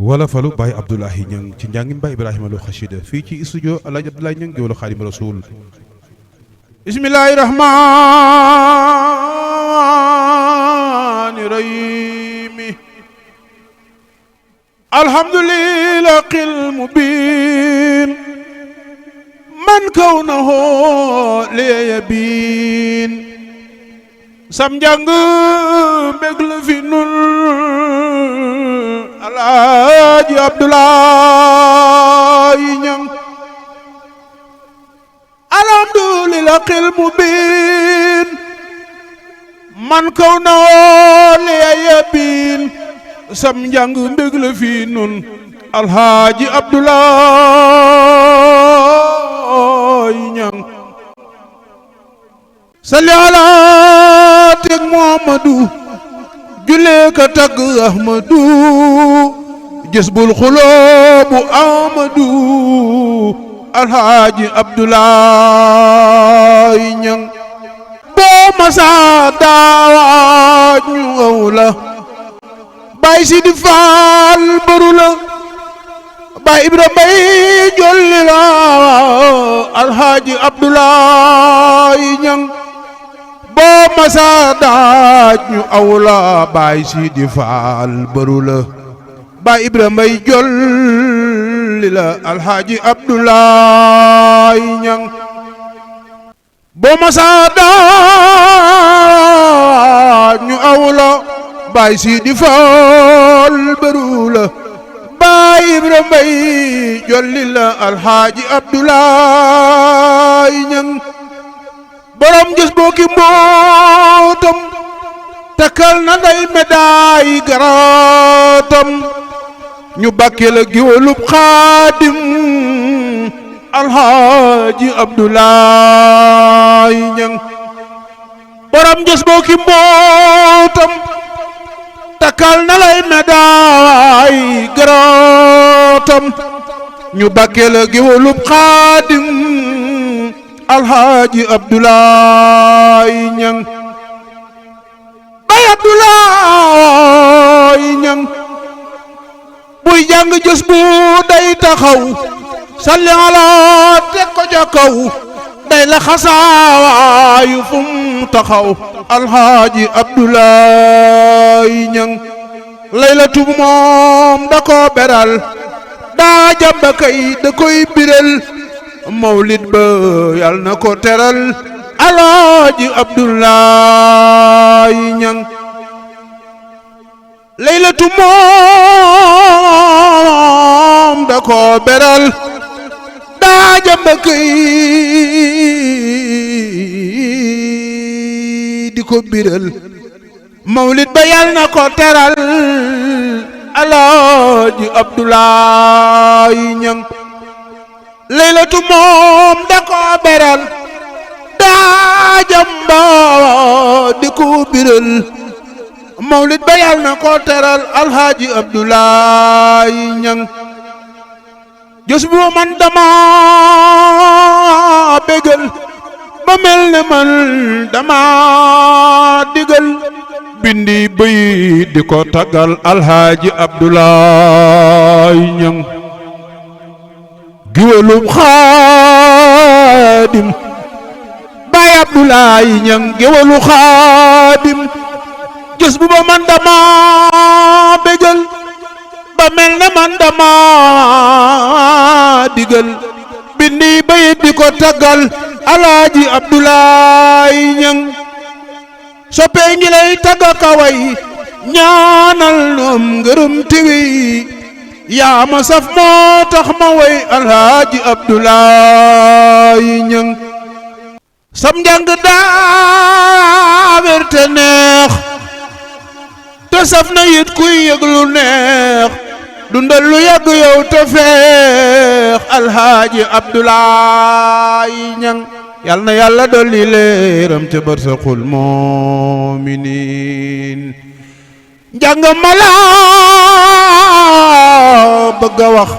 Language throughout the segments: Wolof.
wala falu Baye Abdoulaye Niang ci njàngin Baye Ibrahima Lo xasida fii ci studio Alaaji Abdoulaye Niang géwélu Xaadimu Rasuul. bismillaahi rahmaani rahiim alhamdulillahil mubiin man kawnahu liyabiin sam njàng mbég la fi nun Alaaji Abdoulaye Niang alhamdulillahil mubiin man kawnahu liyabiin sam njàng mbég la fi nun Alaaji Abdoulaye Niang salli ala teg Muhammadu julee ka tagg Ahmadu jësbul xuloobu Ahmadu Alaaji Abdoulaye Niang boo masaa daawaaj ñu aw la Baay Sidi Faal bëru la Baay Ibra Mbay jolli la Alaaji Abdoulaye Niang boo masaa daaj ñu aw la Baay Sidi Faal bëru la Baay Ibra Mbay jolli la Alaaji Abdoulaye Niang boo masaa daaj ñu aw la Baay Sidi Faal bëru la Baay Ibra Mbay jolli la Alaaji Abdoulaye Niang borom gis booki mbootam takkal na nday médaay garaatam ñu bakke la giwalub Xaadim Alaaji Abdoulaye Niang borom gis booki mbootam takkal na lay médaay garaatam ñu bakke la giwalub Xaadim Alaaji Abdoulaye Niang Baay Abdoulaye Niang buy jàng jës bu day taxaw salli ala teg ko ca kaw day la xasaayu fu mu taxaw Alaaji Abdoulaye Niang laylatu moom da ko beral daa jàmba kay da koy biral mawlid ba yal na ko teral Alaaji Abdoulaye Niang laylatu moom da ko beral daa jàmba kay di ko biral mawlid ba yal na ko teral Alaaji Abdoulaye Niang laylatu moom da ko beral daa jàmba di ko biral mawlid ba yal na ko teral Alaaji Abdoulaye Niang jës bu man dama bégal ba mel ne man dama digal bindi bëy di ko taggal Alaaji Abdoulaye Niang giwalub Xaadim Baay Abdoulaye Niang giwalu Xaadim gis bu ba man dama bégal ba mel ne man dama digal bindi bayit di ko taggal Alaaji Abdoulaye Niang soppee ngi lay tagga kaway ñaanal noom ngërëm tiwi yaa ma saf moo tax ma way Alaaji Abdoulaye Niang sam njàng daa wér te neex te saf na yit kuy yëg lu neex dundal lu yàgg yow te feex Alaaji Abdoulaye Niang yal na yàlla dolli leeram te barsaqul mu'minin njàng mala bëgg a wax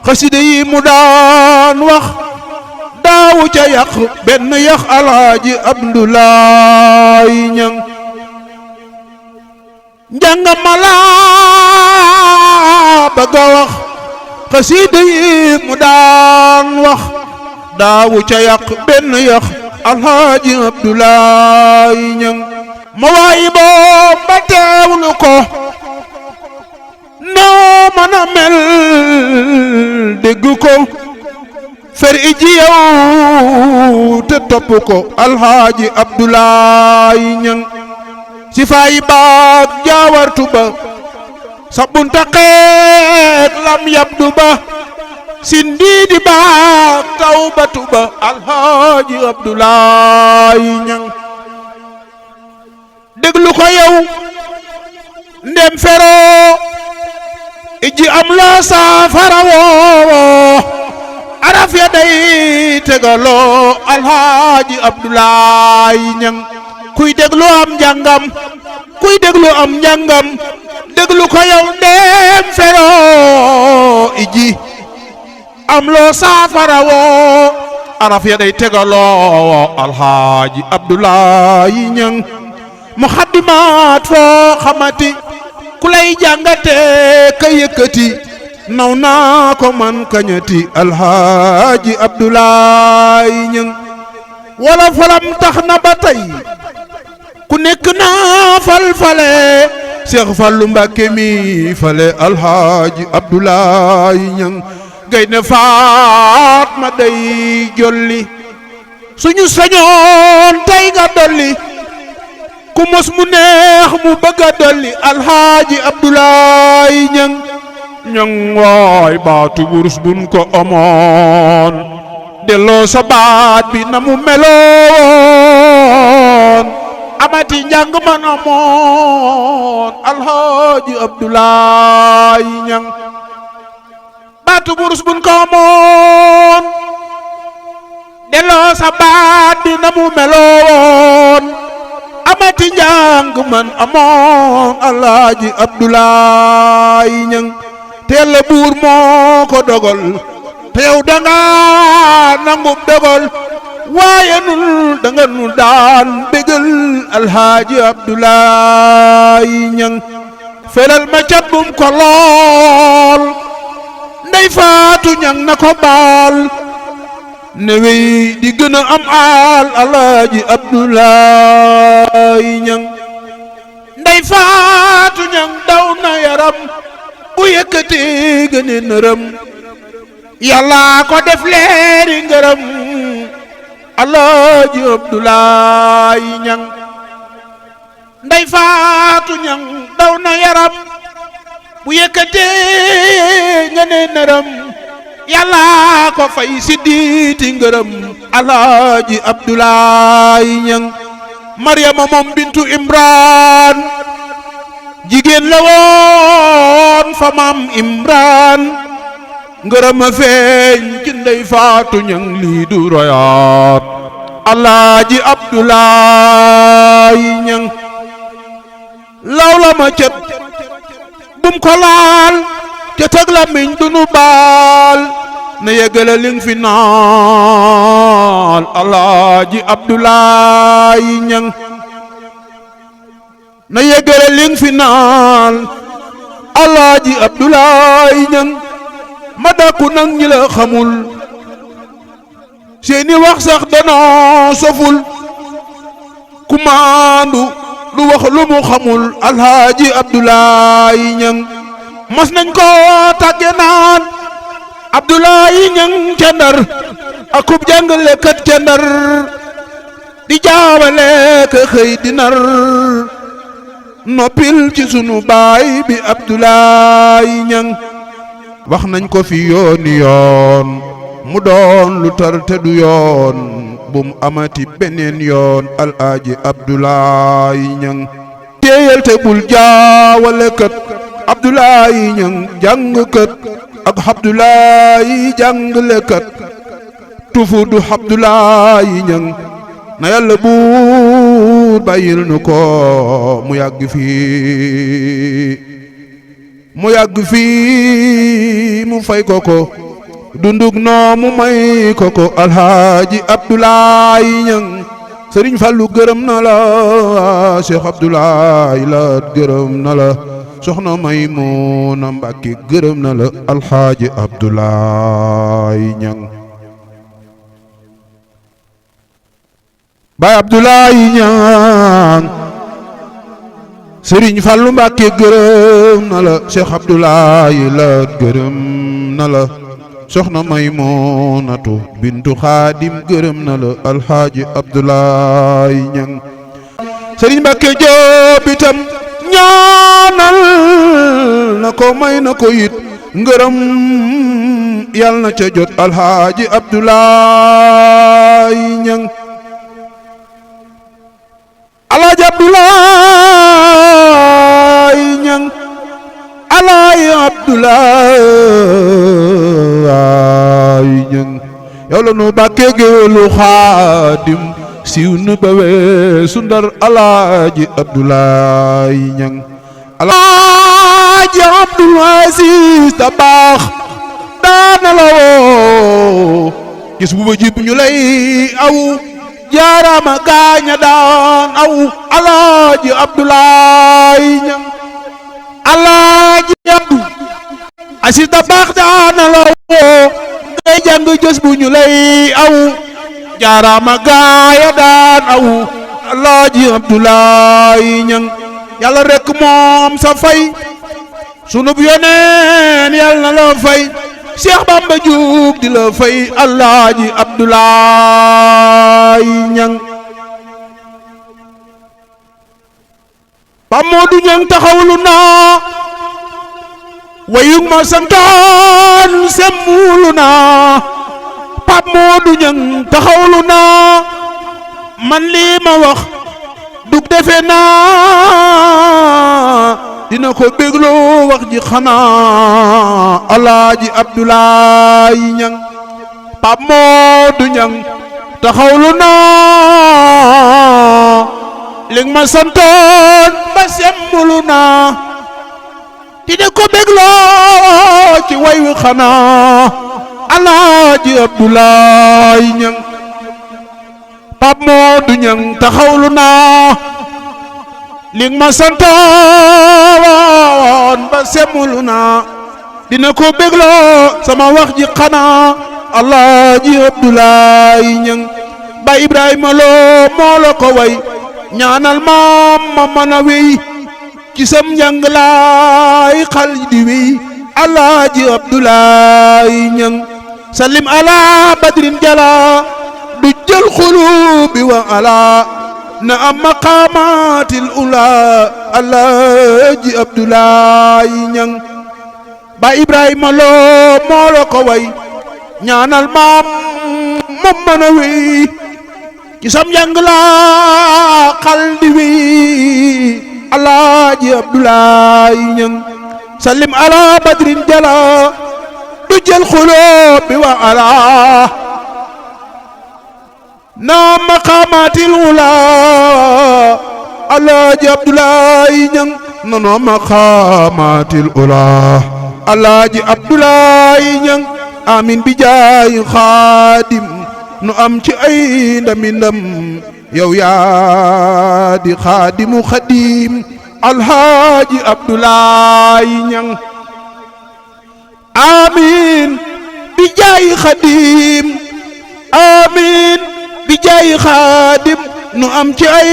xasida yi mu daan wax daawu ca yàq benn yàq Alaaji Abdoulaye Niang njàng mala bëgg a wax xasiida yi mu daan wax daawu ca yàq benn yàq alhaaji Abdoulaye Niang ma waayi boo ba teewlu ko noo mën a mel dégg ko fer iji yow te topp ko alhaaji Abdoulaye Niang si fay baag jaawartu ba sabunta xeet lam yabdu ba sindiidi baag tawbatu ba alhaaji Abdoulaye Niang déglu ko yow ndem fero iji am la saafara woo araf ya day tegaloo alhaaji Abdoulaye Niang kuy déglu am njàngam kuy déglu am njàngam déglu ko yow ndem fero iji am loo saafara woo araf ya day tegaloo alhaaji Abdoulaye Niang muxaddimaat foo xamati ku lay jàngate ka yëkkati naw naa ko man kañati alhaaji Abdoulaye Niang wala falam tax na ba tey ku nekk naa fal-fale Cheikh Fallou Mbacké mi fale alhaaji Abdoulaye Niang Gaynde Fatma day jolli suñu sañoon tey nga dolli ku mos mu neex mu bëgg a dolli alhaaji Abdoulaye Niang Niang waay baatu wurus buñ ko amoon delloo sa baat bi na mu meloon amati njàng man amoon alhaaji Abdoulaye Niang baatu wurus buñ ko amoon delloo sa baat bi na mu meloon amati njàng man amoon alhaaji Abdoulaye Niang teel la buur moo ko dogal te yow danga nangu dogal waaye nun danga nu daan bégal alhaaji Abdoulaye Niang felal ma cat bum ko lool ndey faatu Niang na ko baal ne wey di gën a am aal alhaaji Abdoulaye Niang ndey faatu Niang daw na yaram bu yëkkati gëne nërëm yàlla ko def leeri ngërëm alhaaji Abdoulaye Niang ndey faatu Niang daw na yaram bu yëkkati gëne nërëm yàlla ko fay siddiiti ngërëm alhaaji Abdoulaye Niang Maryama moom bintu Imran jigéen la woon fa maam Imran ngërëm a feeñ ci ndey faatu Niang lii du royaat alhaaji Abdoulaye Niang law la ma cet bum ko laal ca tag la miñ du nu baal na yegale ling fi naal alhaaji Abdoulaye Niang na yegale ling fi naal alhaaji Abdoulaye Niang ma dàkku nag ñi la xamul seeni wax sax danoo soful ku maandu lu wax lu mu xamul alhaaji Abdoulaye Niang mas nañ ko tàgge naan Abdoulaye Niang ca Ndar akub jàngalekat ca Ndar di jaawale ka xëy di nar noppil ci sunu baay bi Abdoulaye Niang wax nañ ko fi yooni yoon mu doon lu tar te du yoon bum amati beneen yoon alhaaji Abdoulaye Niang téyel te bul jaawale kat Abdoulaye Niang jàngkat ak Abdoulaye jàngalekat tufu du Abdoulaye Niang na yàlla buur bàyyil nu ko mu yàgg fii mu fay ko dundug noo mu may ko alhaaji Abdoulaye Niang Sëriñ Fallu gërëm na la Cheikh Abdoulaye Laat gërëm na la soxna Maymuna Mbàkke gërëm na la alxaaji Abdoulaye Ñang Baay Abdoulaye Ñang Sëriñ Fallu Mbàkke gërëm na la Cheikh Abdoulaye Laat gërëm na la soxna Maymunatu bintu Xaadim gërëm na la alxaaji Abdoulaye Ñang Sëriñ Mbàkke Jóob itam ñaanal na ko may na ko it ngërëm yal na ca jot alxaaji Abdoulaye Ñang alxaaji Abdoulaye Ñang alxaaji Abdoulaye Ñang yow la nu bàkkee géwélu Xaadim siiw na ba weesu Ndar alaaji Abdoulaye Ñang alaaji Abdul Aziz Dabaax daana la woo gis bu ba jib ñu lay aw jaarama gaaña daan aw alaaji Abdoulaye Ñang alaaji Abdul Aziz Dabaax daana la woo ngay jàng jës bu ñu lay aw jaarama gaaya daan aw alaaji Abdoulaye Ñang yàlla rek moom sa fay sunub yoneen yàlla na la fay Cheikh Bamba Juug di la fay alaaji Abdoulaye Ñang Pam Moodu Ñang taxawlu naa wayug ma santaan semmulu naa Pap Moodu Ñang taxawlu naa man lii ma wax dug defe naa dina ko bégloo wax ji xanaa alaaji Abdoulaye Ñang Pap Moodu Ñang taxawlu naa li ma santoon ba semmulu naa dina ko bégloo ci way wi xanaa alaaji Abdoulaye Ñang Pap Moodu Ñang taxawlu naa li ma santoon ba semmulu naa dina ko bégloo sama wax ji xanaa alaaji Abdoulaye Ñang ba Ibrahima Lo moo la ko way ñaanal maam ma mën a wéy ci sam njàng laay xal di wéy alaaji Abdoulaye Ñang sallim ala badrin jala du jël xulubi wa ala na am maqamatil ula alaaji Abdoulaye Ñang ba Ibrahima Lo moo la ko way ñaanal maam ma mën a wéy ci sam njàng la xal di wéy alaaji Abdoulaye Ñang sallim ala badrin jala du jël xulóob bi wa ala na maqamatil ula alaaji Abdoulaye Ñang nono maqamatil ula alaaji Abdoulaye Ñang amin bi jaay xaadim nu am ci ay ndami ndam yow yaa di xaadimu xadim alhaaji Abdoulaye Ñang amin bi jaay xadim amin bi jaay xadim nu am ci ay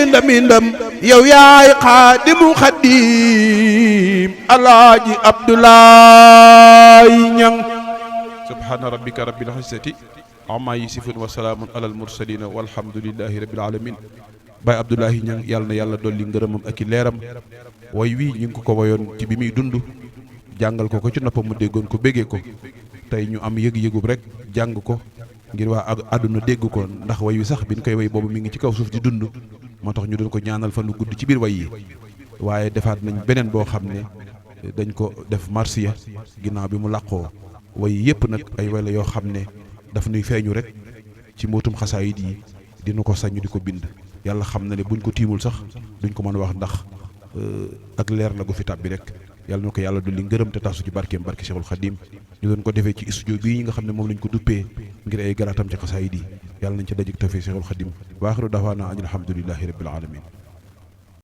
ndami ndam yow yaay xaadimu xadim alhaaji Abdoulaye Ñang subhaana rabbika rabbil izzati amma yasifun wa salaamun alal mursalin walhamdulillahi rabbil alamin Baay Abdoulaye Ñang yàlla na yàlla dolli ngërëmam ak i leeram way wii ñu ngi ko wayoon ci bi muy dund jàngal ko ci noppam mu déggoon ko béggee ko tey ñu am yëg-yëgub rek jàng ko ngir waa àdduna dégg ko ndax way wi sax biñ koy way boobu mi ngi ci kaw suuf di dund moo tax ñu doon ko ñaanal fan lu gudd ci biir way yi waaye defaat nañ beneen boo xam ne dañ ko def marsiya ginnaaw bi mu làqoo way yëpp nag ay way la yoo xam ne daf nuy feeñu rek ci mbootum xasaayid yi dina ko sañu di ko bind yàlla xam na ne buñ ko tiimul sax duñ ko mën a wax ndax ak leer la gu fi tàbbi rek yàlla na ko yàlla dolli ngërëm te tasu ci barkeem barke Cheikhul Khadim ñu doon ko defee ci studio bii nga xam ne moom lañ ko duppee ngir ay garaatam ci xasaayid yi yàlla nañ ca dajik tawfeex Cheikhul Khadim wa axiru da'waana alhamdulillahi rabbil alamin